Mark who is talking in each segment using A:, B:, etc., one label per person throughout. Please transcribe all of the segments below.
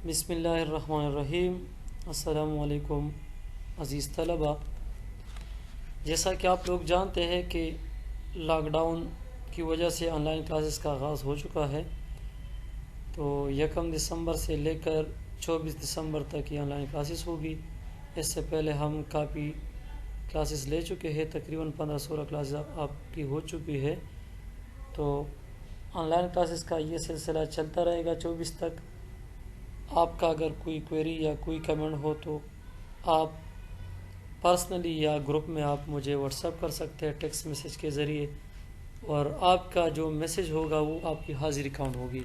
A: بسم اللہ الرحمن الرحیم۔ السلام علیکم عزیز طلبہ، جیسا کہ آپ لوگ جانتے ہیں کہ لاک ڈاؤن کی وجہ سے آن لائن کلاسز کا آغاز ہو چکا ہے۔ تو 1 دسمبر سے لے کر 24 دسمبر تک یہ آن لائن کلاسز ہوگی۔ اس سے پہلے ہم کافی کلاسز لے چکے ہیں، تقریباً 15-16 کلاسز آپ کی ہو چکی ہے۔ تو آن لائن کلاسز کا یہ سلسلہ چلتا رہے گا 24 تک۔ آپ کا اگر کوئی کوئری یا کوئی کمنٹ ہو تو آپ پرسنلی یا گروپ میں آپ مجھے واٹس ایپ کر سکتے ہیں ٹیکسٹ میسیج کے ذریعے، اور آپ کا جو میسیج ہوگا وہ آپ کی حاضری کاؤنٹ ہوگی۔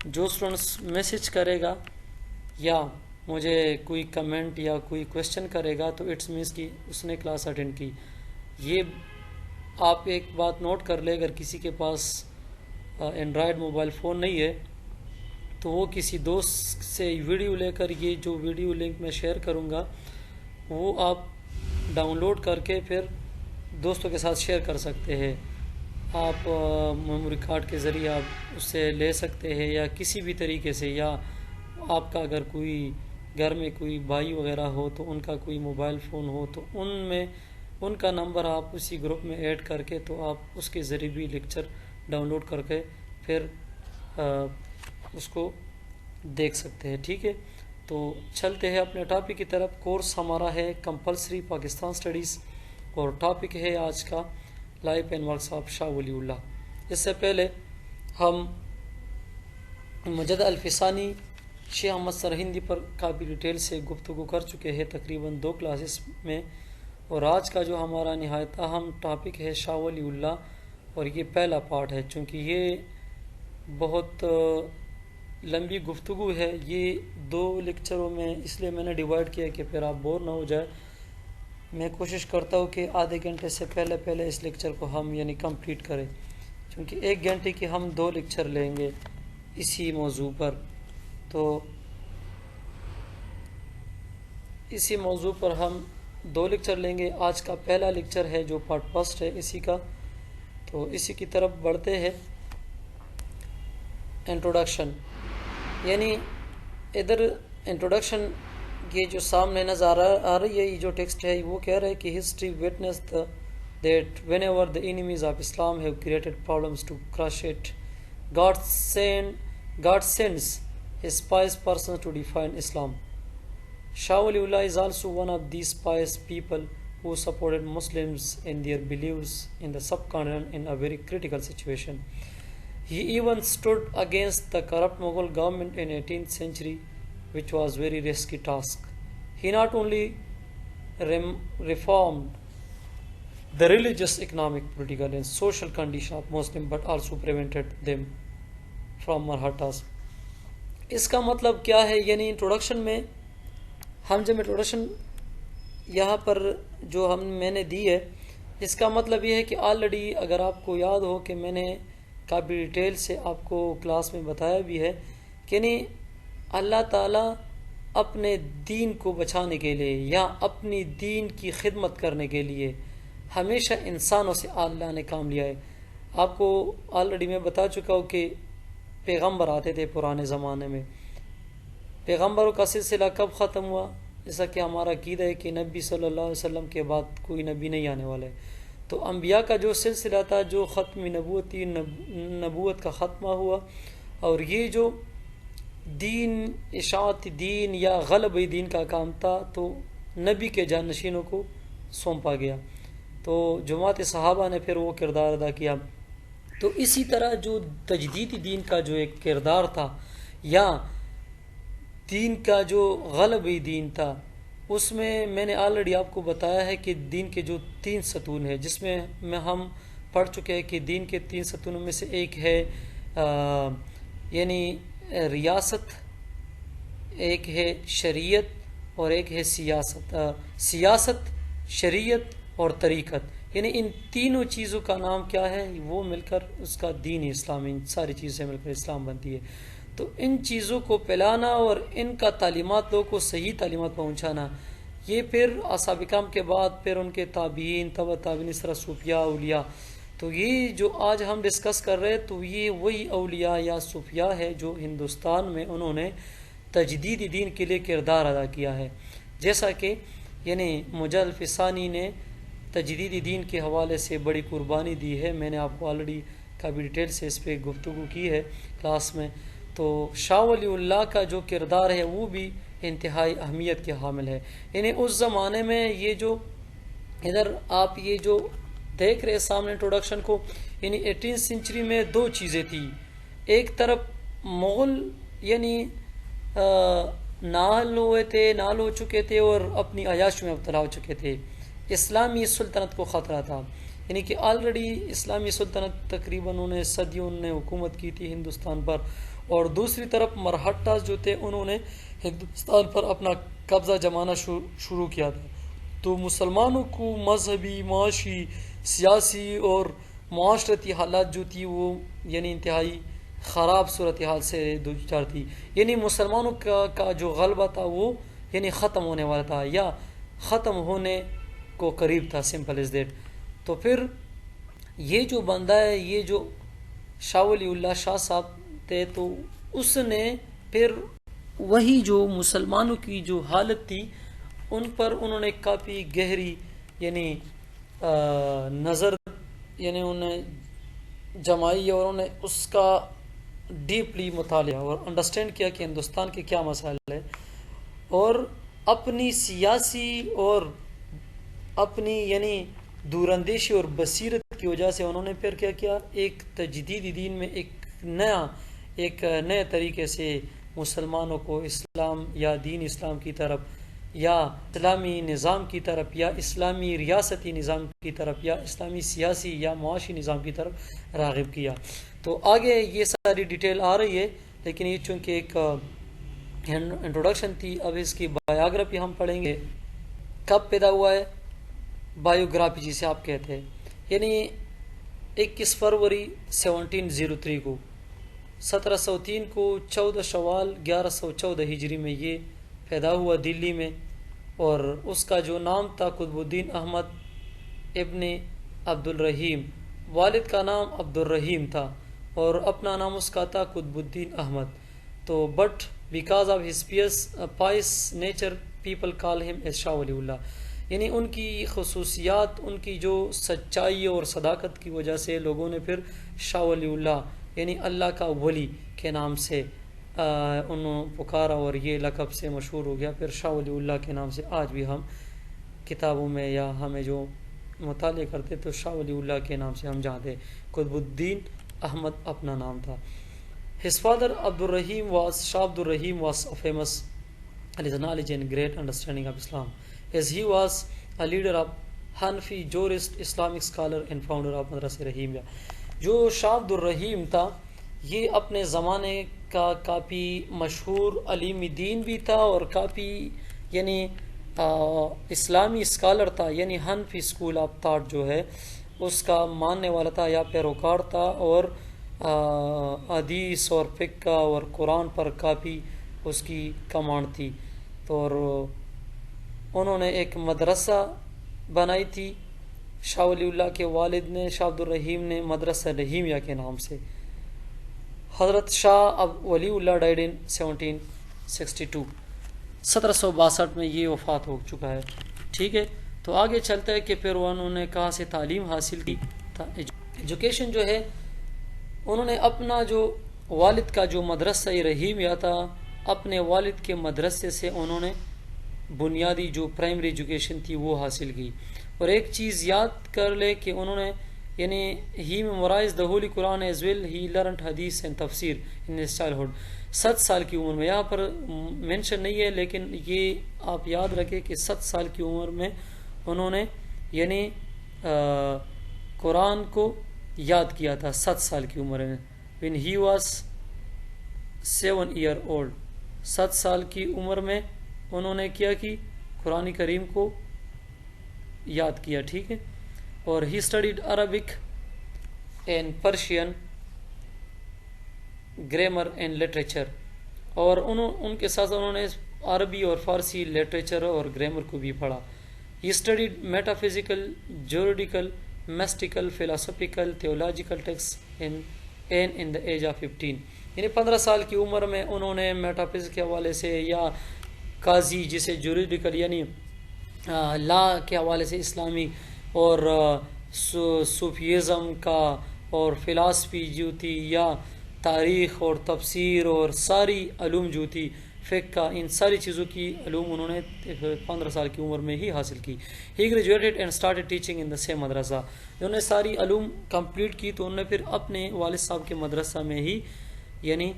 A: جو اسٹوڈنٹس میسیج کرے گا یا مجھے کوئی کمنٹ یا کوئی کویسچن کرے گا تو اٹس مینس کہ اس نے کلاس اٹینڈ کی۔ یہ آپ ایک بات نوٹ کر لیں، اگر کسی کے پاس اینڈرائڈ موبائل فون نہیں ہے تو وہ کسی دوست سے ویڈیو لے کر، یہ جو ویڈیو لنک میں شیئر کروں گا وہ آپ ڈاؤن لوڈ کر کے پھر دوستوں کے ساتھ شیئر کر سکتے ہیں۔ آپ میموری کارڈ کے ذریعے آپ اس سے لے سکتے ہیں یا کسی بھی طریقے سے، یا آپ کا اگر کوئی گھر میں کوئی بھائی وغیرہ ہو تو ان کا کوئی موبائل فون ہو تو ان کا نمبر آپ اسی گروپ میں ایڈ کر کے تو آپ اس کے ذریعے بھی لیکچر ڈاؤن لوڈ کر کے پھر اس کو دیکھ سکتے ہیں۔ ٹھیک ہے، تو چلتے ہیں اپنے ٹاپک کی طرف۔ کورس ہمارا ہے کمپلسری پاکستان سٹڈیز، اور ٹاپک ہے آج کا life and works of Shah Wali اللہ۔ اس سے پہلے ہم مجد الفسانی شیخ احمد سرہندی پر کافی ڈیٹیل سے گفتگو کر چکے ہیں تقریباً 2 کلاسز میں، اور آج کا جو ہمارا نہایت اہم ٹاپک ہے شاہ ولی اللہ، اور یہ پہلا پارٹ ہے۔ چونکہ یہ بہت لمبی گفتگو ہے، یہ 2 لیکچروں میں اس لیے میں نے ڈیوائڈ کیا کہ پھر آپ بور نہ ہو جائے۔ میں کوشش کرتا ہوں کہ آدھے گھنٹے سے پہلے اس لیکچر کو ہم کمپلیٹ کریں، چونکہ 1 گھنٹے کی ہم 2 لیکچر لیں گے اسی موضوع پر۔ تو اسی موضوع پر ہم 2 لیکچر لیں گے۔ آج کا پہلا لیکچر ہے جو پارٹ فرسٹ ہے اسی کا، تو اسی کی طرف بڑھتے ہیں۔ انٹروڈکشن، یعنی ادھر انٹروڈکشن یہ جو سامنے نظر آ رہی ہے، یہ جو ٹیکسٹ ہے وہ کہہ رہا ہے کہ history witnessed that whenever the enemies of Islam have created problems to crush it, God sends his pious persons to define Islam. Shah Waliullah is also one of these pious people who supported Muslims in their beliefs in the subcontinent in a very critical situation. He even stood against the corrupt Mughal government in 18th century, which was a very risky task. He not only reformed the religious, economic, political and social condition of Muslims but also prevented them from marhatas. اس کا مطلب کیا ہے؟ یعنی introduction میں ہم جب introduction یہاں پر جو میں نے دی ہے، اس کا مطلب یہ ہے کہ آلریڈی اگر آپ کو یاد ہو کہ میں نے کافی ڈیٹیل سے آپ کو کلاس میں بتایا بھی ہے کہ نہیں، اللہ تعالیٰ اپنے دین کو بچانے کے لیے یا اپنی دین کی خدمت کرنے کے لیے ہمیشہ انسانوں سے اللہ نے کام لیا ہے۔ آپ کو آلریڈی میں بتا چکا ہوں کہ پیغمبر آتے تھے پرانے زمانے میں۔ پیغمبروں کا سلسلہ کب ختم ہوا؟ جیسا کہ ہمارا عقیدہ ہے کہ نبی صلی اللہ علیہ وسلم کے بعد کوئی نبی نہیں آنے والا ہے۔ تو انبیاء کا جو سلسلہ تھا، جو ختم نبوت کا ختمہ ہوا، اور یہ جو دین، اشاعت دین یا غلب دین کا کام تھا تو نبی کے جانشینوں کو سونپا گیا، تو جماعت صحابہ نے پھر وہ کردار ادا کیا۔ تو اسی طرح جو تجدید دین کا جو ایک کردار تھا یا دین کا جو غلب دین تھا، اس میں نے آلریڈی آپ کو بتایا ہے کہ دین کے جو 3 ستون ہیں، جس میں ہم پڑھ چکے ہیں کہ دین کے 3 ستونوں میں سے ایک ہے یعنی ریاست، ایک ہے شریعت اور ایک ہے سیاست، شریعت اور طریقت۔ یعنی ان تینوں چیزوں کا نام کیا ہے؟ وہ مل کر اس کا دین اسلام، ان ساری چیزیں مل کر اسلام بنتی ہے۔ تو ان چیزوں کو پھیلانا اور ان کا تعلیمات لوگوں کو صحیح تعلیمات پہنچانا، یہ پھر اصحاب کرام کے بعد پھر ان کے تابعین، تبع تابعین، اس طرح صوفیاء، اولیاء۔ تو یہ جو آج ہم ڈسکس کر رہے ہیں تو یہ وہی اولیاء یا صوفیاء ہے جو ہندوستان میں انہوں نے تجدید دین کے لیے کردار ادا کیا ہے. جیسا کہ یعنی مجلد فسانی نے تجدید دین کے حوالے سے بڑی قربانی دی ہے. میں نے آپ کو آلریڈی کافی ڈیٹیل سے اس پہ گفتگو کی ہے کلاس میں. تو شاہ ولی اللہ کا جو کردار ہے وہ بھی انتہائی اہمیت کے حامل ہے. یعنی اس زمانے میں یہ جو ادھر آپ یہ جو دیکھ رہے سامنے انٹروڈکشن کو, یعنی 18 سینچری میں دو چیزیں تھیں. ایک طرف مغل یعنی نال ہو چکے تھے اور اپنی عیاشی میں مبتلا ہو چکے تھے. اسلامی سلطنت کو خطرہ تھا, یعنی کہ آلریڈی اسلامی سلطنت تقریباً انہیں صدیوں نے حکومت کی تھی ہندوستان پر, اور دوسری طرف مرہٹاز جو تھے انہوں نے ہندوستان پر اپنا قبضہ جمانا شروع کیا تھا. تو مسلمانوں کو مذہبی, معاشی, سیاسی اور معاشرتی حالات جو تھی وہ یعنی انتہائی خراب صورتحال سے دوچار تھی. یعنی مسلمانوں کا جو غلبہ تھا وہ یعنی ختم ہونے والا تھا یا ختم ہونے کو قریب تھا, سمپل از دیٹ. تو پھر یہ جو بندہ ہے, یہ جو شاہ ولی اللہ شاہ صاحب تھے, تو اس نے پھر وہی جو مسلمانوں کی جو حالت تھی ان پر انہوں نے کافی گہری یعنی نظر یعنی انہیں جمائی, اور انہوں نے اس کا ڈیپلی مطالعہ اور انڈرسٹینڈ کیا کہ ہندوستان کے کیا مسائل ہے, اور اپنی سیاسی اور اپنی یعنی دوراندیشی اور بصیرت کی وجہ سے انہوں نے پھر کیا کیا, ایک تجدید دین میں ایک نئے طریقے سے مسلمانوں کو اسلام یا دین اسلام کی طرف یا اسلامی نظام کی طرف یا اسلامی ریاستی نظام کی طرف یا اسلامی سیاسی یا معاشی نظام کی طرف راغب کیا. تو آگے یہ ساری ڈیٹیل آ رہی ہے, لیکن یہ چونکہ ایک انٹروڈکشن تھی, اب اس کی بایوگرافی ہم پڑھیں گے. کب پیدا ہوا ہے, بایوگرافی جسے آپ کہتے ہیں, یعنی 21 فروری 1703 کو, 1703 کو 14 شوال 1114 ہجری میں یہ پیدا ہوا دلی میں, اور اس کا جو نام تھا قطب الدین احمد ابن عبد الرحیم. والد کا نام عبد الرحیم تھا اور اپنا نام اس کا تھا قطب الدین احمد. تو but because of his pious nature people call ہم ایز شاہ ولی اللہ, یعنی ان کی خصوصیات, ان کی جو سچائی اور صداقت کی وجہ سے لوگوں نے پھر شاہ ولی اللہ یعنی اللہ کا ولی کے نام سے انہوں پکارا, اور یہ لقب سے مشہور ہو گیا. پھر شاہ ولی اللہ کے نام سے آج بھی ہم کتابوں میں یا ہمیں جو مطالعہ کرتے تو شاہ ولی اللہ کے نام سے ہم جانتے ہیں. قطب الدین احمد اپنا نام تھا. His father Shah Abdul Rahim was famous for his knowledge and great understanding of Islam, as he was a leader of Hanafi jurist, Islamic scholar and founder of Madrasa Rahimiyya. جو شاہ عبد الرحیم تھا یہ اپنے زمانے کا کافی مشہور علیم دین بھی تھا اور کافی یعنی اسلامی اسکالر تھا, یعنی حنفی اسکول آف تھاٹ جو ہے اس کا ماننے والا تھا یا پیروکار تھا, اور حدیث اور فقہ اور قرآن پر کافی اس کی کمانڈ تھی. تو اور انہوں نے ایک مدرسہ بنائی تھی شاہ ولی اللہ کے والد نے, شاہ عبد الرحیم نے, مدرسہ رحیمیہ کے نام سے. حضرت شاہ ولی اللہ ڈائڈ ان 1762, 1762 میں یہ وفات ہو چکا ہے. ٹھیک ہے, تو آگے چلتا ہے کہ پھر انہوں نے کہاں سے تعلیم حاصل کی. ایجوکیشن جو ہے انہوں نے اپنا جو والد کا جو مدرسہ رحیمیہ تھا, اپنے والد کے مدرسے سے انہوں نے بنیادی جو پرائمری ایجوکیشن تھی وہ حاصل کی. اور ایک چیز یاد کر لے کہ انہوں نے یعنی ہی memorize the Holi Quran as well, he learned حدیث اینڈ تفسیر ان ہز چائلڈہڈ. 7 سال کی عمر میں, یہاں پر مینشن نہیں ہے لیکن یہ آپ یاد رکھیں کہ 7 سال کی عمر میں انہوں نے یعنی قرآن کو یاد کیا تھا. 7 سال کی عمر میں, when he was 7 year old, 7 سال کی عمر میں انہوں نے کیا کہ قرآن کریم کو یاد کیا. ٹھیک ہے, اور he studied Arabic and Persian grammar and literature, اور ان کے ساتھ انہوں نے عربی اور فارسی لٹریچر اور گرامر کو بھی پڑھا. He studied metaphysical, juridical, mystical, philosophical, theological text in the age of 15. یعنی 15 سال کی عمر میں انہوں نے میٹا فزکس کے حوالے سے یا قاضی جسے جوریڈیکل یعنی لا کے حوالے سے اسلامی اور صوفیزم کا اور فلاسفی جو تھی یا تاریخ اور تفسیر اور ساری علوم جو تھی فقہ کا، ان ساری چیزوں کی علوم انہوں نے 15 سال کی عمر میں ہی حاصل کی. He graduated and started teaching in the same مدرسہ. انہوں نے ساری علوم کمپلیٹ کی تو انہوں نے پھر اپنے والد صاحب کے مدرسہ میں ہی یعنی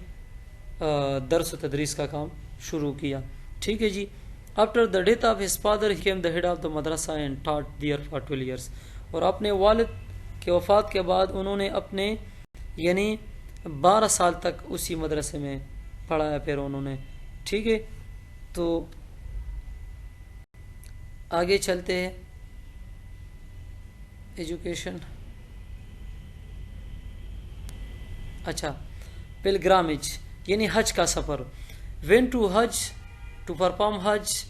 A: درس و تدریس کا کام شروع کیا. ٹھیک ہے جی. After the death of his father he came the head of the مدرسہ and taught there for 12 years. اور اپنے والد کے وفات کے بعد انہوں نے اپنے یعنی 12 سال تک اسی مدرسے میں پڑھایا پھر انہوں نے. ٹھیک ہے. تو آگے چلتے ہیں. ایجوکیشن. اچھا پلگرامج یعنی حج کا سفر. went to Hajj to perform Hajj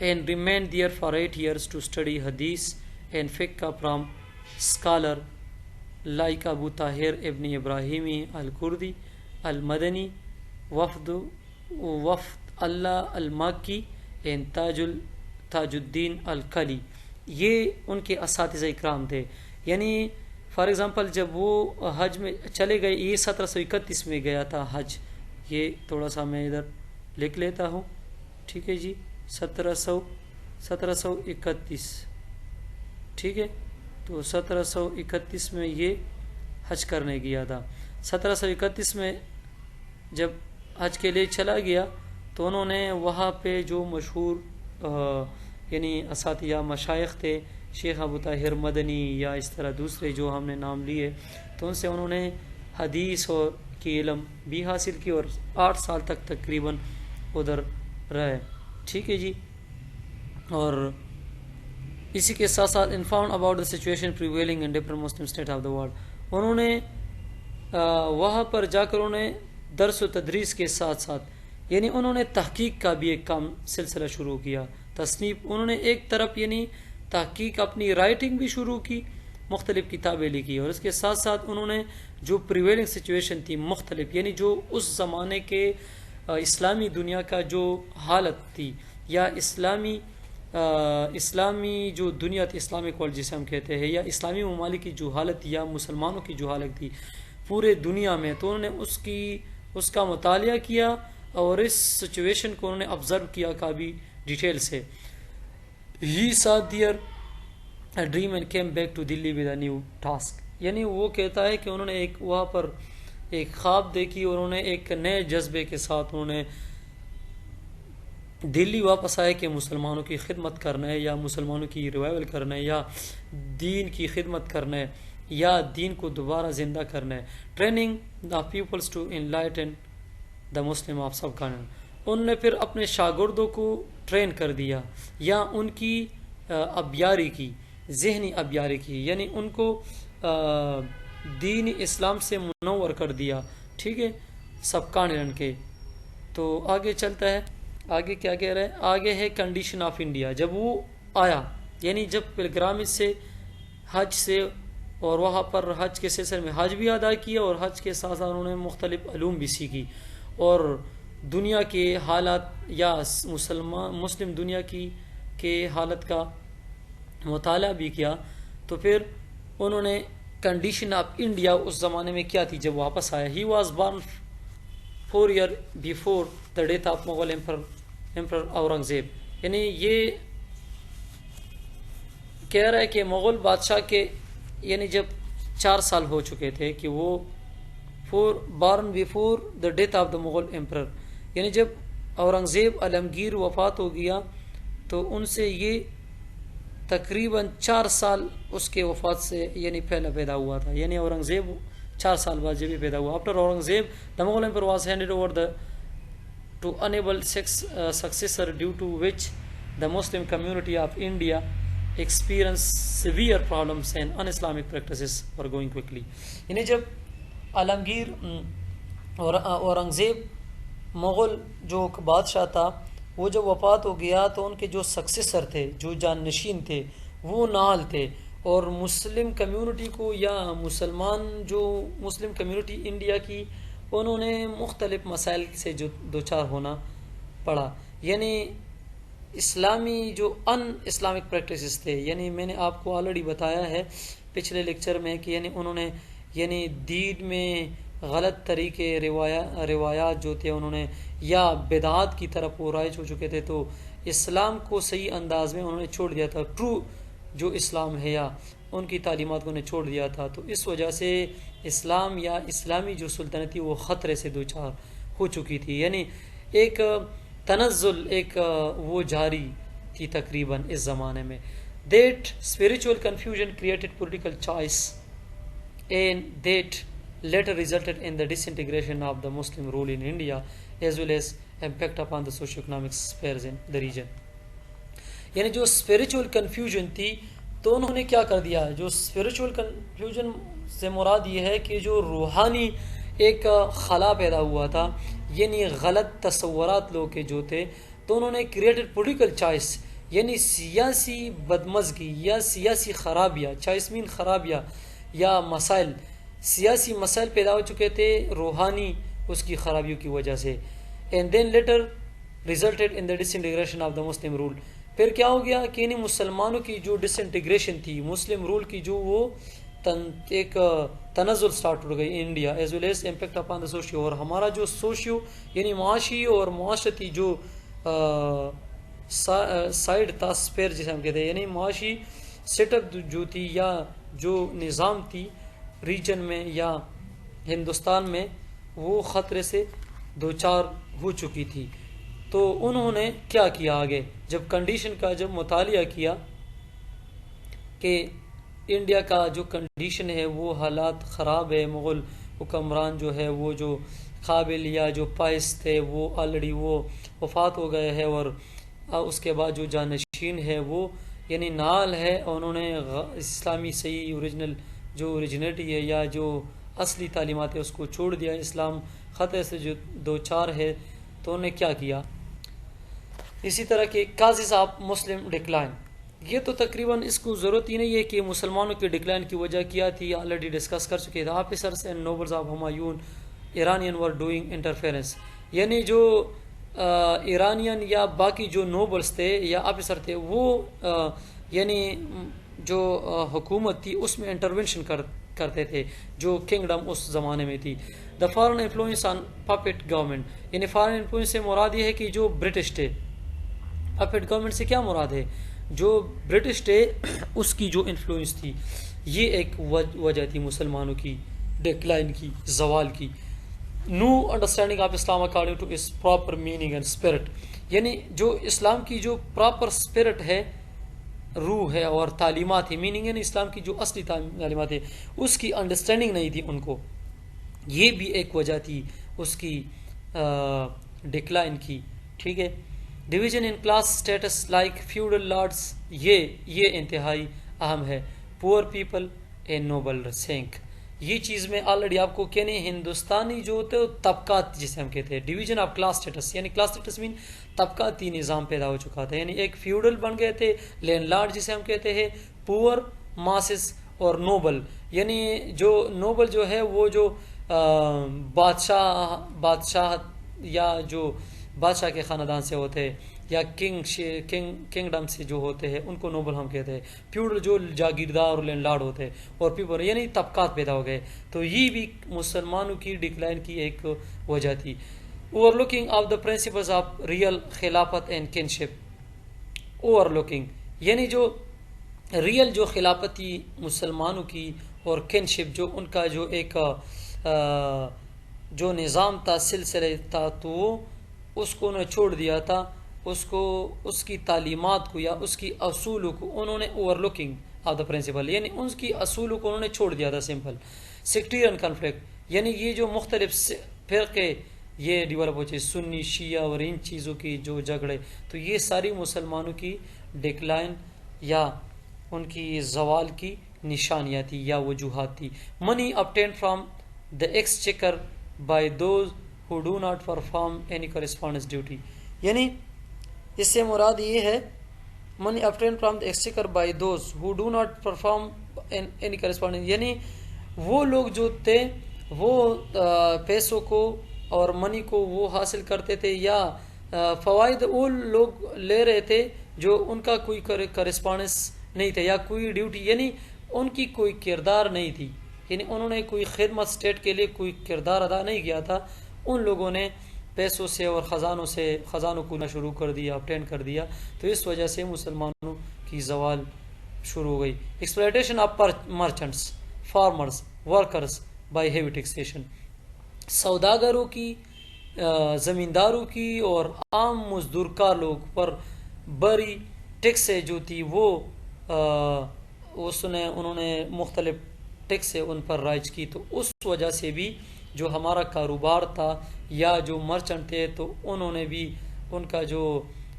A: and remained there for 8 years to study Hadith and Fiqh from scholar like Abu Tahir ibn Ibrahimi al-Kurdi al-Madani, Wafd Allah al-Makki and Tajuddin al-Kali. یہ ان کے اساتذہ اکرام تھے. یعنی for example جب وہ حج میں چلے گئے، یہ 1731 میں گیا تھا حج. یہ تھوڑا سا میں ادھر لکھ لیتا ہوں. ٹھیک ہے جی. 1731. ٹھیک ہے. تو 1731 میں یہ حج کرنے گیا تھا. 1731 میں جب حج کے لیے چلا گیا تو انہوں نے وہاں پہ جو مشہور یعنی اساتذہ مشائخ تھے، شیخ ابو طاہر مدنی یا اس طرح دوسرے جو ہم نے نام لیے، تو ان سے انہوں نے حدیث اور کی علم بھی حاصل کی اور 8 سال تک تقریباً ادھر رہے. ٹھیک ہے جی. اور اسی کے ساتھ ساتھ inform about the situation prevailing in different Muslim state of the world. انہوں نے وہاں پر جا کر انہوں نے درس و تدریس کے ساتھ ساتھ یعنی انہوں نے تحقیق کا بھی ایک کام سلسلہ شروع کیا. تصنیف انہوں نے ایک طرف یعنی تحقیق اپنی رائٹنگ بھی شروع کی، مختلف کتابیں لکھی، اور اس کے ساتھ ساتھ انہوں نے جو پریویلنگ سچویشن تھی مختلف یعنی جو اس زمانے کے اسلامی دنیا کا جو حالت تھی یا اسلامی جو دنیا تھی، اسلامک ورلڈ جسے ہم کہتے ہیں، یا اسلامی ممالک کی جو حالت یا مسلمانوں کی جو حالت تھی پورے دنیا میں، تو انہوں نے اس کا مطالعہ کیا اور اس سچویشن کو انہوں نے آبزرو کیا کافی ڈیٹیل سے. He saw their dream and came back to Delhi with a new task. یعنی وہ کہتا ہے کہ انہوں نے ایک وہاں پر ایک خواب دیکھی اور انہوں نے ایک نئے جذبے کے ساتھ انہوں نے دلی واپس آئے کہ مسلمانوں کی خدمت کرنا ہے یا مسلمانوں کی ریوائول کرنا ہے یا دین کی خدمت کرنا ہے یا دین کو دوبارہ زندہ کرنا ہے. Training the peoples to enlighten the Muslim of subcontinent. انہوں نے پھر اپنے شاگردوں کو ٹرین کر دیا یا ان کی ابیاری کی، ذہنی ابیاری کی، یعنی ان کو دین اسلام سے منور کر دیا. ٹھیک ہے. سب کانٹیننٹ کے. تو آگے چلتا ہے. آگے کیا کہہ رہا ہے؟ آگے ہے کنڈیشن آف انڈیا. جب وہ آیا یعنی جب پلگرامج سے حج سے اور وہاں پر حج کے سلسلے میں حج بھی ادا کیا اور حج کے ساتھ ساتھ انہوں نے مختلف علوم بھی سیکھی اور دنیا کے حالات یا مسلم دنیا کے حالت کا مطالعہ بھی کیا. تو پھر انہوں نے کنڈیشن آف انڈیا اس زمانے میں کیا تھی جب واپس آیا. He was barn 4 years before the death of Mughal Emperor Aurangzeb. یعنی یہ کہہ رہا ہے کہ مغل بادشاہ کے یعنی جب 4 سال ہو چکے تھے کہ وہ born before the death of the Mughal emperor, یعنی جب اورنگزیب عالمگیر وفات ہو گیا تو ان سے یہ تقریباً 4 سال اس کے وفات سے یعنی پہلا پیدا ہوا تھا. یعنی اورنگزیب 4 سال بعد جب بھی پیدا ہوا. After Aurangzeb the Mughal emperor was handed over to unable successor due to which the Muslim community of India experience severe problems and un Islamic practices for going quickly. یعنی جب عالمگیر اور اورنگزیب مغل جو بادشاہ تھا وہ جب وفات ہو گیا تو ان کے جو سکسیسر تھے، جو جانشین تھے، وہ نال تھے اور مسلم کمیونٹی کو یا مسلم کمیونٹی انڈیا کی انہوں نے مختلف مسائل سے جو دوچار ہونا پڑا. یعنی اسلامی جو ان اسلامک پریکٹسز تھے، یعنی میں نے آپ کو آلریڈی بتایا ہے پچھلے لیکچر میں کہ یعنی انہوں نے یعنی دین میں غلط طریقے روایات جو تھے انہوں نے یا بدعات کی طرف وہ رائج ہو چکے تھے، تو اسلام کو صحیح انداز میں انہوں نے چھوڑ دیا تھا. ٹرو جو اسلام ہے یا ان کی تعلیمات کو انہوں نے چھوڑ دیا تھا. تو اس وجہ سے اسلام یا اسلامی جو سلطنت تھی وہ خطرے سے دوچار ہو چکی تھی. یعنی ایک تنزل ایک وہ جاری تھی تقریباً اس زمانے میں. That spiritual confusion created political choice and that later resulted in the disintegration of the Muslim rule in India as well as impact upon the socio-economic spheres in the region. یعنی جو spiritual confusion تھی تو انہوں نے کیا کر دیا. جو spiritual confusion سے مراد یہ ہے کہ جو روحانی ایک خلا پیدا ہوا تھا، یعنی غلط تصورات لوگ کے جو تھے، تو انہوں نے کریٹڈ پولیٹیکل چوائس، یعنی سیاسی بدمزگی یا سیاسی خرابیاں، چوائس مین خرابیاں یا مسائل، سیاسی مسائل پیدا ہو چکے تھے روحانی اس کی خرابیوں کی وجہ سے. And then later resulted in the disintegration of the Muslim rule. پھر کیا ہو گیا کہ انہیں مسلمانوں کی جو ڈسنٹیگریشن تھی، مسلم رول کی جو وہ ایک تنزل سٹارٹ ہو گئی India as well as impact upon the socio. اور ہمارا جو سوشیو یعنی معاشی اور معاشرتی جو سائڈ تھا، اسپیئر جسے ہم کہتے ہیں، یعنی معاشی سیٹ اپ جو تھی یا جو نظام تھی ریجن میں یا ہندوستان میں، وہ خطرے سے دوچار ہو چکی تھی. تو انہوں نے کیا کیا آگے، جب کنڈیشن کا جب مطالعہ کیا کہ انڈیا کا جو کنڈیشن ہے وہ حالات خراب ہے، مغل حکمران جو ہے وہ جو قابل یا جو پائس تھے وہ آلریڈی وہ وفات ہو گئے ہیں، اور اس کے بعد جو جانشین ہے وہ یعنی نال ہے، اور انہوں نے اسلامی صحیح اوریجنل جو اوریجنیٹی ہے یا جو اصلی تعلیمات ہے اس کو چھوڑ دیا. اسلام خطرے سے جو دوچار ہے، تو انہوں نے کیا کیا. اسی طرح کے کازز آف مسلم ڈکلائن، یہ تو تقریباً اس کو ضرورت ہی نہیں ہے کہ مسلمانوں کے ڈکلائن کی وجہ کیا تھی، آلریڈی ڈسکس کر چکے تھے. Officers and nobles of Humayun Iranian were doing interference, یعنی جو ایرانین یا باقی جو نوبلز تھے یا آفیسر تھے وہ یعنی جو حکومت تھی اس میں انٹرونشن کرتے تھے جو کنگڈم اس زمانے میں تھی. The foreign influence on puppet government, یعنی فارن انفلوئنس سے مراد یہ ہے کہ جو برٹش تھے. پپٹ گورنمنٹ سے کیا مراد ہے، جو برٹش تھے اس کی جو انفلوئنس تھی، یہ ایک وجہ تھی مسلمانوں کی ڈکلائن کی، زوال کی. No understanding of Islam according to its proper meaning and spirit, یعنی جو اسلام کی جو پراپر اسپرٹ ہے، روح ہے اور تعلیمات ہے، میننگ یعنی اسلام کی جو اصلی تعلیمات ہے اس کی انڈرسٹینڈنگ نہیں تھی ان کو. یہ بھی ایک وجہ تھی اس کی ڈکلائن کی. ٹھیک ہے. Division in class status like feudal lords, یہ انتہائی اہم ہے. Poor people a noble rank, یہ چیز میں آلریڈی آپ کو کہنے ہندوستانی جو ہوتے ہیں طبقات جسے ہم کہتے ہیں. ڈویژن آف کلاس اسٹیٹس، یعنی کلاس اسٹیٹس مین طبقاتی نظام پیدا ہو چکا تھا. یعنی ایک فیوڈل بن گئے تھے، لینڈ لارڈ جسے ہم کہتے ہیں، پور ماسز اور نوبل. یعنی جو نوبل جو ہے وہ جو بادشاہ یا جو بادشاہ کے خاندان سے ہوتے ہیں یا کنگڈم سے جو ہوتے ہیں ان کو نوبل ہم کہتے ہیں. پیوڈل جو جاگیردار اور لینڈ لارڈ ہوتے ہیں، اور پیپل یعنی طبقات پیدا ہو گئے. تو یہ بھی مسلمانوں کی ڈکلائن کی ایک وجہ تھی. Over looking of the principles of real خلافت اینڈ کنشپ. اوور لوکنگ یعنی جو ریئل جو خلافت تھی مسلمانوں کی اور کنشپ جو ان کا جو ایک جو نظام تھا، سلسلہ تھا، تو اس کو انہوں نے چھوڑ دیا تھا. اس کو اس کی تعلیمات کو یا اس کی اصولوں کو انہوں نے overlooking of the principle, یعنی ان کی اصولوں کو انہوں نے چھوڑ دیا تھا. سمپل. سیکٹیرین کنفلکٹ، یعنی یہ جو مختلف فرقے یہ ڈیولپ ہو چاہیے، سنی شیعہ اور ان چیزوں کی جو جھگڑے، تو یہ ساری مسلمانوں کی ڈکلائن یا ان کی زوال کی نشانیاں تھی یا وجوہات تھی. منی obtained from the exchequer by those who do not perform any correspondence duty، یعنی اس سے مراد یہ ہے منی obtained from the exchequer by those who do not perform any correspondence، یعنی وہ لوگ جو تھے وہ پیسوں کو اور منی کو وہ حاصل کرتے تھے، یا فوائد وہ لوگ لے رہے تھے جو ان کا کوئی کرسپانڈنس نہیں تھا، یا کوئی ڈیوٹی، یعنی ان کی کوئی کردار نہیں تھی، یعنی انہوں نے کوئی خدمت اسٹیٹ کے لیے کوئی کردار ادا نہیں کیا تھا. ان لوگوں نے پیسوں سے اور خزانوں کو شروع کر دیا، obtain کر دیا. تو اس وجہ سے مسلمانوں کی زوال شروع ہو گئی. Exploitation of merchants, farmers, workers by heavy taxation, سوداگروں کی، زمینداروں کی اور عام مزدور کار لوگ پر بڑی ٹیکسیں جو تھی وہ انہوں نے مختلف ٹیکسیں ان پر رائج کی. تو اس وجہ سے بھی جو ہمارا کاروبار تھا یا جو مرچنٹ تھے تو انہوں نے بھی ان کا جو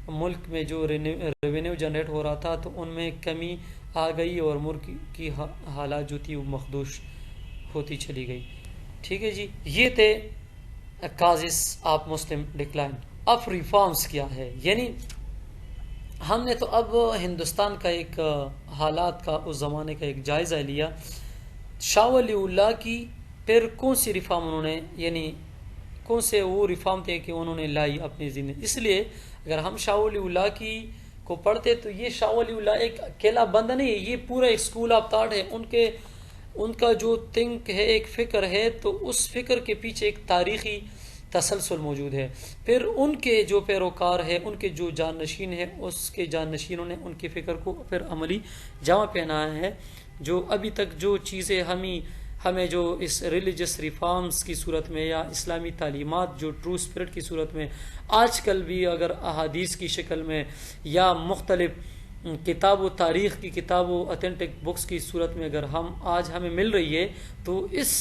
A: ملک میں جو ریونیو جنریٹ ہو رہا تھا تو ان میں کمی آ گئی اور ملک کی حالات جو تھی وہ مخدوش ہوتی چلی گئی. ٹھیک ہے جی، یہ تھے کازز آف مسلم ڈکلائن. اب ریفارمز کیا ہے، یعنی ہم نے تو اب ہندوستان کا ایک حالات کا اس زمانے کا ایک جائزہ لیا. شاہ ولی اللہ کی پھر کون سی ریفارم انہوں نے، یعنی کون سے وہ ریفارم تھے کہ انہوں نے لائی اپنی زندگی. اس لیے اگر ہم شاہ ولی اللہ کی کو پڑھتے تو یہ شاہ ولی اللہ ایک اکیلا بندہ نہیں ہے، یہ پورا ایک اسکول آف تھاٹ ہے. ان کا جو تھنک ہے، ایک فکر ہے، تو اس فکر کے پیچھے ایک تاریخی تسلسل موجود ہے. پھر ان کے جو پیروکار ہے، ان کے جو جانشین ہیں، اس کے جانشینوں نے ان کے فکر کو پھر عملی جامہ پہنایا ہے. جو ابھی تک جو چیزیں ہمیں جو اس ریلیجس ریفارمز کی صورت میں یا اسلامی تعلیمات جو ٹرو اسپرٹ کی صورت میں آج کل بھی اگر احادیث کی شکل میں یا مختلف کتاب و تاریخ کی کتاب و اتھینٹک بکس کی صورت میں اگر آج ہمیں مل رہی ہے تو اس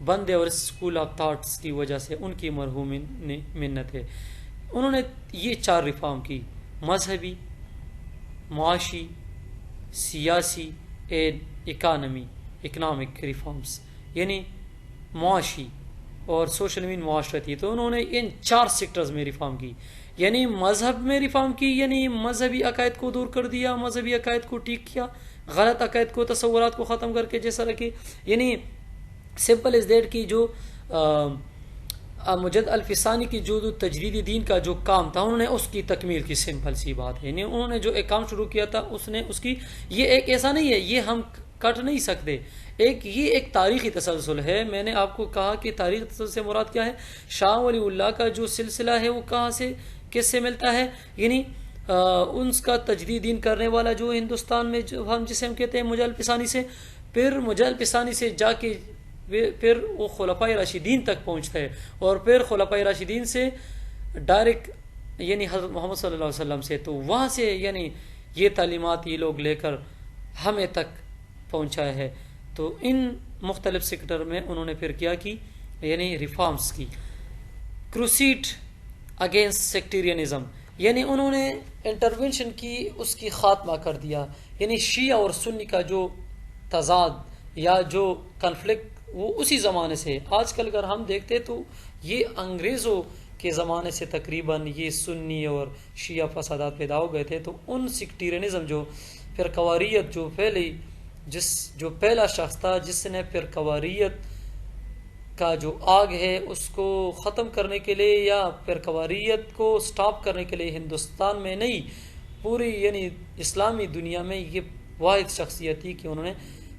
A: بندے اور اسکول آف تھاٹس کی وجہ سے ان کی مرحوم منت ہے. انہوں نے یہ 4 ریفارم کی: مذہبی، معاشی، سیاسی اینڈ اکنامک ریفارمز، یعنی معاشی اور سوشل مین معاشرتی. تو انہوں نے ان 4 سیکٹرز میں ریفارم کی. یعنی مذہب میں ریفارم کی، یعنی مذہبی عقائد کو دور کر دیا، مذہبی عقائد کو ٹھیک کیا، غلط عقائد کو، تصورات کو ختم کر کے جیسا رکھے. یعنی سمپل از دیٹ کی جو مجد الفسانی کی جو تجدید دین کا جو کام تھا انہوں نے اس کی تکمیل کی. سمپل سی بات ہے، یعنی انہوں نے جو ایک کام شروع کیا تھا اس کی یہ ایک ایسا نہیں ہے، یہ ہم کٹ نہیں سکتے. یہ ایک تاریخی تسلسل ہے. میں نے آپ کو کہا کہ تاریخی تسلسل سے مراد کیا ہے. شاہ ولی اللہ کا جو سلسلہ ہے وہ کہاں سے کس سے ملتا ہے، یعنی ان کا تجدید دین کرنے والا جو ہندوستان میں جو جسے ہم کہتے ہیں مجد الفسانی سے، پھر مجد الفسانی سے جا کے پھر وہ خلفائے راشدین تک پہنچتا ہے، اور پھر خلفائے راشدین سے ڈائریکٹ یعنی حضرت محمد صلی اللہ علیہ وسلم سے. تو وہاں سے یعنی یہ تعلیمات یہ لوگ لے کر ہمیں تک پہنچایا ہے. تو ان مختلف سیکٹر میں انہوں نے پھر کیا کی، یعنی ریفارمز کی. کروسیڈ اگینسٹ سیکٹیرینزم، یعنی انہوں نے انٹرونشن کی، اس کی خاتمہ کر دیا. یعنی شیعہ اور سنی کا جو تضاد یا جو کنفلکٹ وہ اسی زمانے سے، آج کل اگر ہم دیکھتے تو یہ انگریزوں کے زمانے سے تقریباً یہ سنی اور شیعہ فسادات پیدا ہو گئے تھے. تو ان سیکٹیرینزم جو فرقواریت جو پھیلی، جو پہلا شخص تھا جس نے فرقواریت کا جو آگ ہے اس کو ختم کرنے کے لیے یا فرقواریت کو سٹاپ کرنے کے لیے ہندوستان میں نہیں پوری یعنی اسلامی دنیا میں یہ واحد شخصیت تھی کہ انہوں نے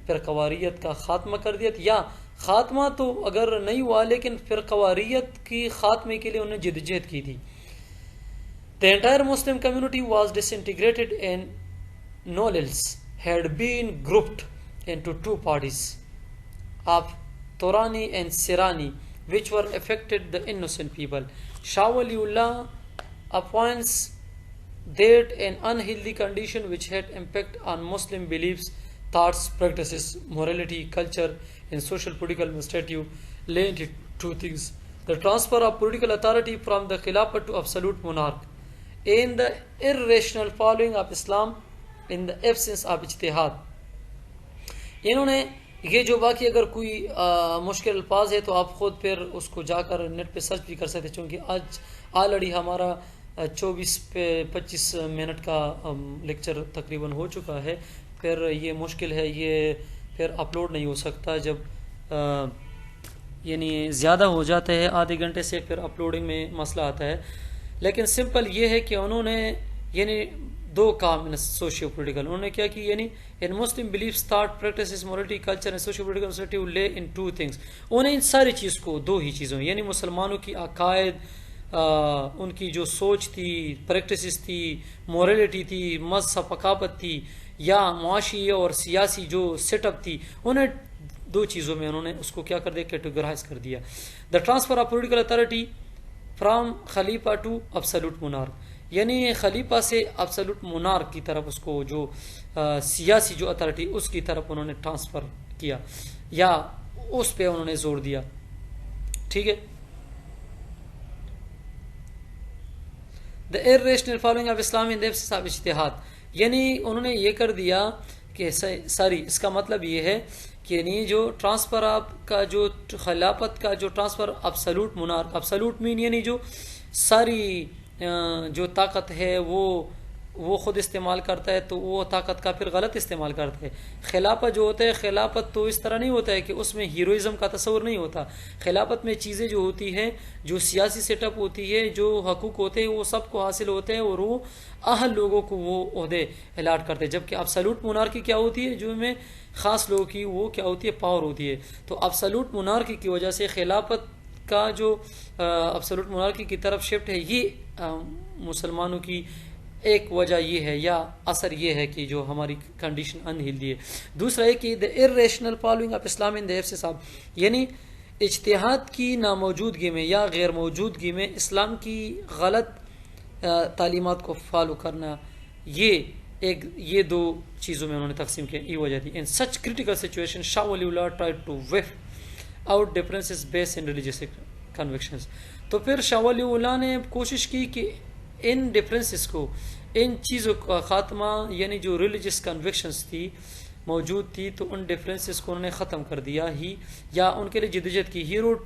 A: فرقواریت کا خاتمہ کر دیا. یا خاتمہ تو اگر نہیں ہوا لیکن فرقواریت کی خاتمے کے لیے انہوں نے جدوجہد کی تھی. The entire Muslim community was disintegrated and nobles had been grouped into 2 parties of Torani and Sirani, which were affected the innocent people. Shah Waliullah appoints that an unhealthy condition which had impact on Muslim beliefs, thoughts, practices, morality, culture, and social, political, administrative lay into 2 things: the transfer of political authority from the Khilafat to absolute monarch, and the irrational following of Islam in the absence of ijtihad. انہوں نے یہ جو باقی اگر کوئی مشکل الفاظ ہے تو آپ خود پھر اس کو جا کر نیٹ پہ سرچ بھی کر سکتے، چونکہ آج آلریڈی ہمارا 24-25 منٹ کا لیکچر تقریباً ہو چکا ہے. پھر یہ مشکل ہے، یہ پھر اپلوڈ نہیں ہو سکتا جب یعنی زیادہ ہو جاتا ہے آدھے گھنٹے سے، پھر اپلوڈنگ میں مسئلہ آتا ہے. لیکن سمپل یہ ہے کہ انہوں نے یعنی دو کام سوشیو پولیٹیکل انہوں نے کیا کہ یعنی in Muslim beliefs thought practices morality culture and socio political society led in two things. انہوں نے ان ساری چیز کو دو ہی چیزوں یعنی مسلمانوں کی عقائد، ان کی جو سوچ تھی، پریکٹسز تھی، مورلٹی تھی، مذہب ثقافت تھی، یا معاشی اور سیاسی جو سیٹ اپ تھی، انہیں دو چیزوں میں انہوں نے اس کو کیا کر دیا، کیٹیگرائز کر دیا. The transfer of political authority from خلیفہ ٹو ابسلوٹ مونارک، یعنی خلیفہ سے ابسلوٹ مونارک کی طرف اس کو جو سیاسی جو اتھارٹی اس کی طرف انہوں نے ٹرانسفر کیا یا اس پہ انہوں نے زور دیا. ٹھیک ہے. دا irrational following of Islam in the absence of اجتہاد، یعنی انہوں نے یہ کر دیا کہ ساری اس کا مطلب یہ ہے کہ یعنی جو ٹرانسفر آپ کا جو خلافت کا جو ٹرانسفر ابسلوٹ مونارک، ابسلوٹ مین یعنی جو ساری جو طاقت ہے وہ خود استعمال کرتا ہے، تو وہ طاقت کا پھر غلط استعمال کرتا ہے. خلافت جو ہوتا ہے، خلافت تو اس طرح نہیں ہوتا ہے کہ اس میں ہیروئزم کا تصور نہیں ہوتا. خلافت میں چیزیں جو ہوتی ہے، جو سیاسی سیٹ اپ ہوتی ہے، جو حقوق ہوتے ہیں، وہ سب کو حاصل ہوتے ہیں اور وہ اہل لوگوں کو وہ عہدے الاٹ کرتے ہیں. جبکہ ابسلوٹ مونارکی کیا ہوتی ہے، جو میں خاص لوگوں کی وہ کیا ہوتی ہے، پاور ہوتی ہے. تو ابسلوٹ مونارکی کی وجہ سے خلافت کا جو ابسلوٹ مونارکی کی طرف شفٹ ہے، یہ مسلمانوں کی ایک وجہ یہ ہے یا اثر یہ ہے کہ جو ہماری کنڈیشن انہیلدی ہے. دوسرا ہے کہ دا irrational following of Islam in the absence of، یعنی اجتہاد کی ناموجودگی میں یا غیر موجودگی میں اسلام کی غلط تعلیمات کو فالو کرنا، یہ دو چیزوں میں انہوں نے تقسیم کیا. یہ وجہ تھی. in such critical situation Shah Wali Allah tried to whip out differences based in religious convictions. تو پھر شاہ ولی اللہ نے کوشش کی کہ ان ڈفرینسز کو، ان چیزوں کا خاتمہ، یعنی جو ریلیجس کنوکشنز تھی موجود تھی، تو ان ڈفرینسز کو انہوں نے ختم کر دیا ہی یا ان کے لیے جدوجہد کی. ہی روٹ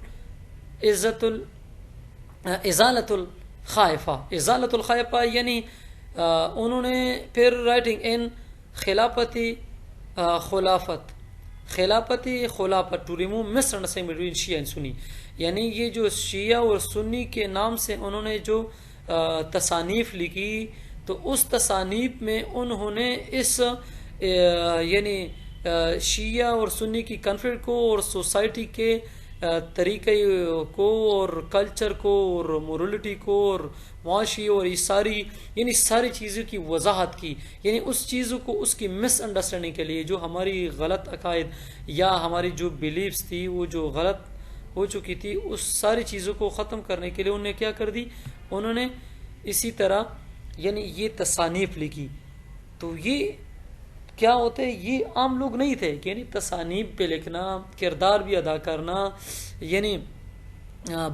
A: ازالت الخائفہ، یعنی انہوں نے پھر رائٹنگ ان خلافتی خلافت to remove misunderstanding between Shia and Sunni, یعنی یہ جو شیعہ اور سنی کے نام سے انہوں نے جو تصانیف لکھی، تو اس تصانیف میں انہوں نے اس یعنی شیعہ اور سنی کی کنفلکٹ کو اور سوسائٹی کے طریقے کو اور کلچر کو اور مورلٹی کو اور معاشی اور یہ ساری چیزوں کی وضاحت کی. یعنی اس چیزوں کو اس کی مس انڈرسٹینڈنگ کے لیے، جو ہماری غلط عقائد یا ہماری جو بلیفز تھی وہ جو غلط ہو چکی تھی، اس ساری چیزوں کو ختم کرنے کے لیے انہوں نے کیا کر دی، انہوں نے اسی طرح یعنی یہ تصانیف لکھی. تو یہ کیا ہوتے، یہ عام لوگ نہیں تھے، یعنی تصانیف پہ لکھنا، کردار بھی ادا کرنا، یعنی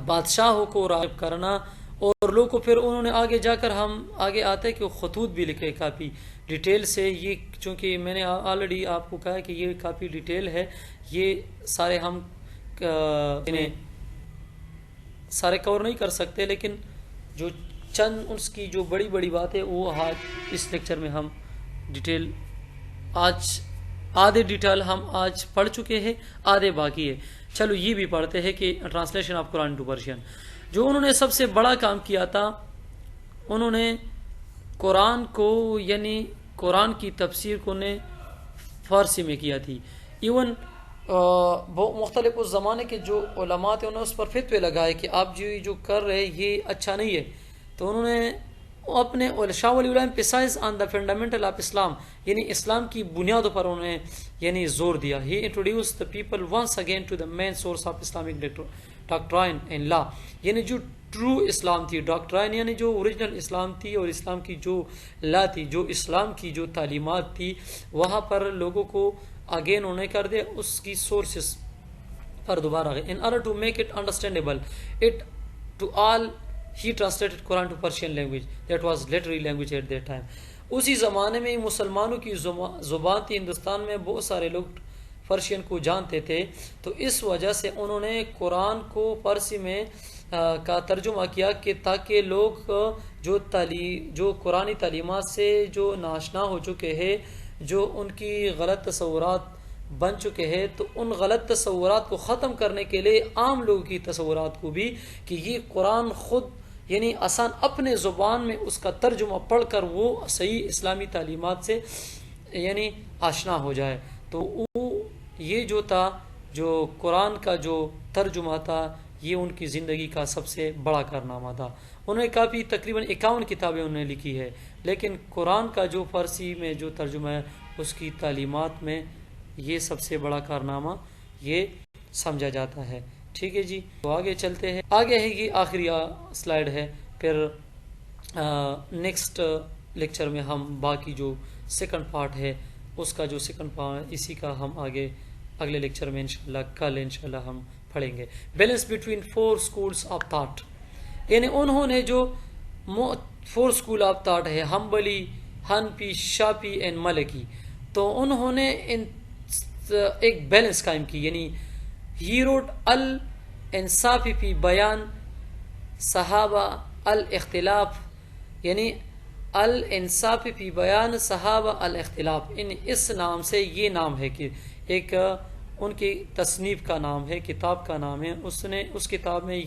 A: بادشاہوں کو راغب کرنا، اور لوگ کو پھر انہوں نے آگے جا کر ہم آگے آتے کہ وہ خطوط بھی لکھے کافی ڈیٹیل سے. یہ چونکہ میں نے آلریڈی آپ کو کہا کہ یہ کافی ڈیٹیل ہے، یہ سارے ہم سارے کور نہیں کر سکتے، لیکن جو چند اس کی جو بڑی بڑی بات ہے وہ آج اس لیکچر میں ہم ڈیٹیل آدھے ڈیٹیل ہم آج پڑھ چکے ہیں، آدھے باقی ہے. چلو یہ بھی پڑھتے ہیں کہ translation of Quran to Persian. جو انہوں نے سب سے بڑا کام کیا تھا، انہوں نے قرآن کو یعنی قرآن کی تفسیر کو نے فارسی میں کیا تھی. ایون مختلف اس زمانے کے جو علماء تھے انہوں نے اس پر فتوے لگائے کہ آپ جو کر رہے یہ اچھا نہیں ہے. تو انہوں نے اپنے شاہ ولی اللہ emphasized on the fundamental of Islam، یعنی اسلام کی بنیادوں پر انہوں نے یعنی زور دیا. He introduced the people once again to the main source of Islamic doctrine and law، یعنی جو ٹرو اسلام تھی، ڈاکٹرائن یعنی جو اوریجنل اسلام تھی، اور اسلام کی جو لا تھی، جو اسلام کی جو تعلیمات تھی، وہاں پر لوگوں کو اگین انہوں نے کر دیا اس کی سورسز پر دوبارہ گئے. In order to make it understandable it to all، he translated Quran to Persian language that was literary language at that time. اسی زمانے میں مسلمانوں کی زبان تھی، ہندوستان میں بہت سارے لوگ پرشین کو جانتے تھے، تو اس وجہ سے انہوں نے قرآن کو فارسی میں کا ترجمہ کیا کہ تاکہ لوگ جو قرآنی تعلیمات سے جو ناشنا ہو چکے ہیں، جو ان کی غلط تصورات بن چکے ہیں، تو ان غلط تصورات کو ختم کرنے کے لیے عام لوگوں کی تصورات کو بھی کہ یہ قرآن خود یعنی آسان اپنے زبان میں اس کا ترجمہ پڑھ کر وہ صحیح اسلامی تعلیمات سے یعنی آشنا ہو جائے. تو وہ یہ جو تھا جو قرآن کا جو ترجمہ تھا یہ ان کی زندگی کا سب سے بڑا کارنامہ تھا. انہوں نے کافی تقریباً 51 کتابیں انہوں نے لکھی ہے، لیکن قرآن کا جو فارسی میں جو ترجمہ ہے اس کی تعلیمات میں یہ سب سے بڑا کارنامہ یہ سمجھا جاتا ہے. ٹھیک ہے جی، تو آگے چلتے ہیں. آگے ہے یہ آخری سلائیڈ ہے، پھر نیکسٹ لیکچر میں ہم باقی جو سیکنڈ پارٹ ہے اس کا جو سیکنڈ پارٹ اسی کا ہم آگے اگلے لیکچر میں انشاءاللہ کل انشاءاللہ ہم پڑھیں گے. Balance between 4 schools of thought، یعنی انہوں نے جو 4 school of thought ہے، ہمبلی، حنفی، شافعی اینڈ مالکی، تو انہوں نے ایک بیلنس قائم کی. یعنی ہی روٹ الانصاف فی بیان صحابہ الاختلاف، یعنی الانصاف فی بیان صحابہ الاختلاف، اس نام سے یہ نام ہے کہ ایک ان کی تصنیف کا نام ہے، کتاب کا نام ہے. اس کتاب میں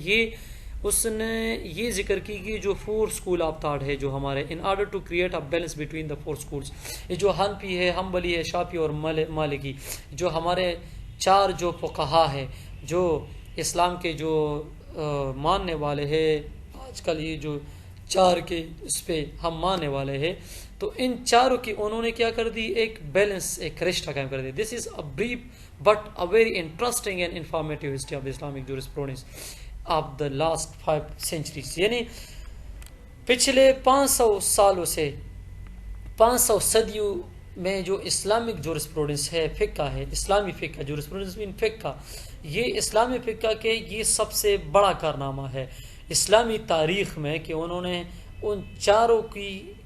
A: اس نے یہ ذکر کی کہ جو 4 school of thought ہے جو ہمارے in order to create a balance between the 4 schools، یہ جو حنفی ہے، حنبلی ہے، شافعی اور مالکی، جو ہمارے 4 جو فقہا ہے جو اسلام کے جو ماننے والے ہیں، آج کل یہ جو 4 کے اس پہ ہم ماننے والے ہیں، تو ان 4 کی انہوں نے کیا کر دی، ایک بیلنس، ایک رشتہ قائم کر دیا. This is a brief but a very interesting and informative history of Islamic jurisprudence of the last 5 centuries. یعنی پچھلے 500 سالوں سے 500 صدیوں میں جو اسلامک جورسپروڈنس ہے، فقہ ہے، اسلامی فقہ، جورسپروڈنس ان فقہ، یہ اسلامی فقہ کے یہ سب سے بڑا کارنامہ ہے اسلامی تاریخ میں کہ انہوں نے ان 4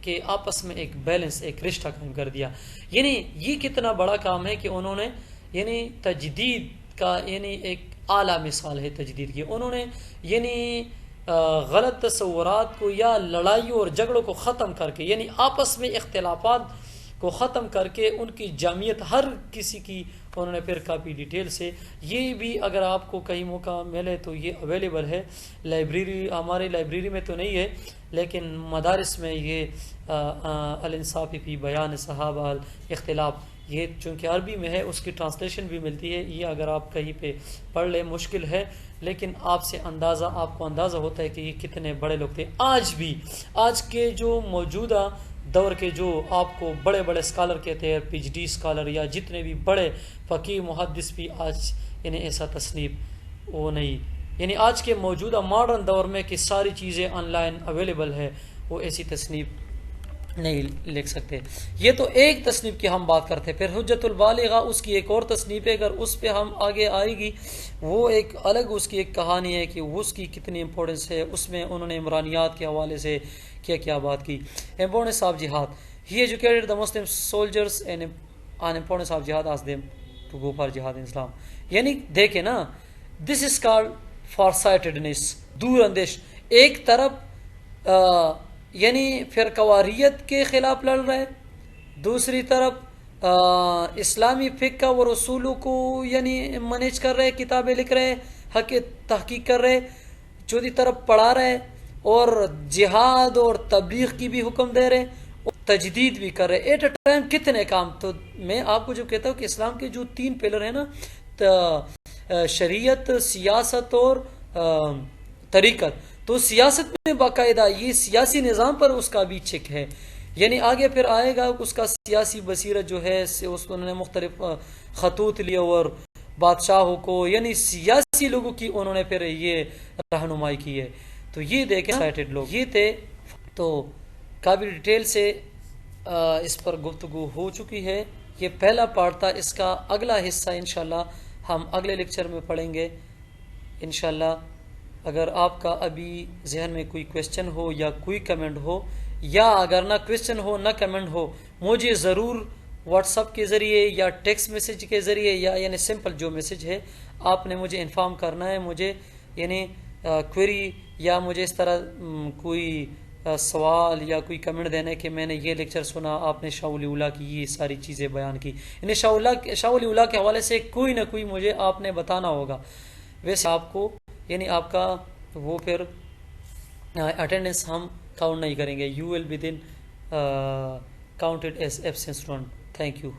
A: کے آپس میں ایک بیلنس، ایک رشتہ قائم کر دیا. یعنی یہ کتنا بڑا کام ہے کہ انہوں نے یعنی تجدید کا یعنی ایک اعلیٰ مثال ہے تجدید کی. انہوں نے یعنی غلط تصورات کو یا لڑائیوں اور جھگڑوں کو ختم کر کے، یعنی آپس میں اختلافات کو ختم کر کے ان کی جامعیت ہر کسی کی انہوں نے پھر کافی ڈیٹیل سے، یہ بھی اگر آپ کو کہیں موقع ملے تو یہ اویلیبل ہے لائبریری، ہماری لائبریری میں تو نہیں ہے لیکن مدارس میں یہ الانصاف فی بیان صحابہ الاختلاف، یہ چونکہ عربی میں ہے اس کی ٹرانسلیشن بھی ملتی ہے. یہ اگر آپ کہیں پہ پڑھ لیں مشکل ہے لیکن آپ کو اندازہ ہوتا ہے کہ یہ کتنے بڑے لوگ تھے. آج بھی آج کے جو موجودہ دور کے جو آپ کو بڑے بڑے اسکالر کہتے ہیں، پی ایچ ڈی اسکالر یا جتنے بھی بڑے فقیہ محدث بھی آج یعنی ایسا تصنیف وہ نہیں، یعنی آج کے موجودہ ماڈرن دور میں کہ ساری چیزیں آن لائن اویلیبل ہے، وہ ایسی تصنیف نہیں لکھ سکتے. یہ تو ایک تصنیف کی ہم بات کرتے. پھر حجت البالغہ اس کی ایک اور تصنیف ہے، اگر اس پہ ہم آگے آئے گی وہ ایک الگ اس کی ایک کہانی ہے کہ اس کی کتنی امپورٹنس ہے. اس میں انہوں نے عمرانیات کے حوالے سے کیا بات کی. امپورٹنس آف جہاد، he educated the Muslim soldiers and on importance of جہاد آس دیم ٹو گو فار جہاد ان اسلام. یعنی دیکھیں نا، this is called far sightedness, دور اندیش. ایک طرف یعنی فرقواریت کے خلاف لڑ رہے، دوسری طرف اسلامی فقہ و رسولوں کو یعنی مینیج کر رہے، کتابیں لکھ رہے، حق تحقیق کر رہے، چوتھی طرف پڑھا رہے اور جہاد اور تبلیغ کی بھی حکم دے رہے، تجدید بھی کر رہے. ایٹ اے ٹائم کتنے کام. تو میں آپ کو جو کہتا ہوں کہ اسلام کے جو 3 پلر ہیں نا، شریعت، سیاست اور طریقت، تو سیاست میں باقاعدہ یہ سیاسی نظام پر اس کا بھی چیک ہے. یعنی آگے پھر آئے گا اس کا سیاسی بصیرت جو ہے، اس انہوں نے مختلف خطوط لیے اور بادشاہوں کو یعنی سیاسی لوگوں کی انہوں نے پھر یہ رہنمائی کی ہے. تو یہ دیکھیں سائٹڈ لوگ یہ تھے. تو کافی ڈیٹیل سے اس پر گفتگو ہو چکی ہے. یہ پہلا پارٹ تھا. اس کا اگلا حصہ انشاءاللہ ہم اگلے لیکچر میں پڑھیں گے انشاءاللہ. اگر آپ کا ابھی ذہن میں کوئی کویسچن ہو یا کوئی کمنٹ ہو، یا اگر نہ کویسچن ہو نہ کمنٹ ہو، مجھے ضرور واٹس اپ کے ذریعے یا ٹیکسٹ میسج کے ذریعے یا یعنی سمپل جو میسج ہے آپ نے مجھے انفارم کرنا ہے. مجھے یعنی کوئری یا مجھے اس طرح کوئی سوال یا کوئی کمنٹ دینا ہے کہ میں نے یہ لیکچر سنا، آپ نے شاہ ولی اللہ کی یہ ساری چیزیں بیان کی، یعنی شاہ ولی اللہ کے حوالے سے کوئی نہ کوئی مجھے آپ نے بتانا ہوگا. ویسے آپ کو یعنی آپ کا وہ پھر اٹینڈنس ہم کاؤنٹ نہیں کریں گے. You will be then counted as absent student. Thank you.